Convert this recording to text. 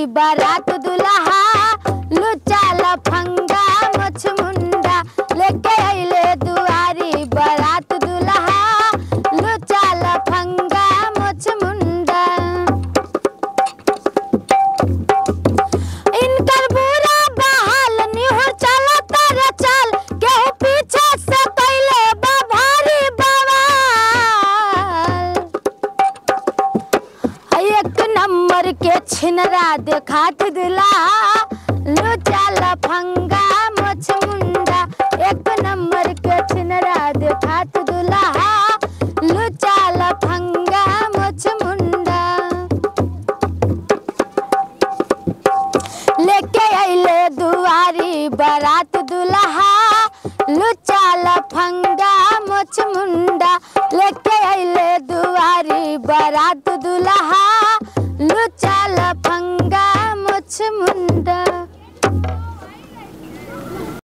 दुआरी बारात दुल्हा लुच्चा लफंगा मुछ मुंडा लेके अइले दुआरी बारात दुल्हा लुच्चा लफंगा मुछ मुंडा। इनकर बुरा बहाल निहुर चला तर चल केहू पीछे से कैले बा भारी बवाल। एक नंबर के छिनरा देखात दुल्हा लुच्चा लफंगा मुछ मुंडा। एक नंबर के छिनरा देखात दुल्हा लुच्चा लफंगा मुछ मुंडा। लेके अइले दुआरी बारात दुल्हा लुच्चा लफंगा मुछ मुंडा लेके अइले दुआरी बारात दुल्हा लुच्चा लफंगा मुछ मुंडा।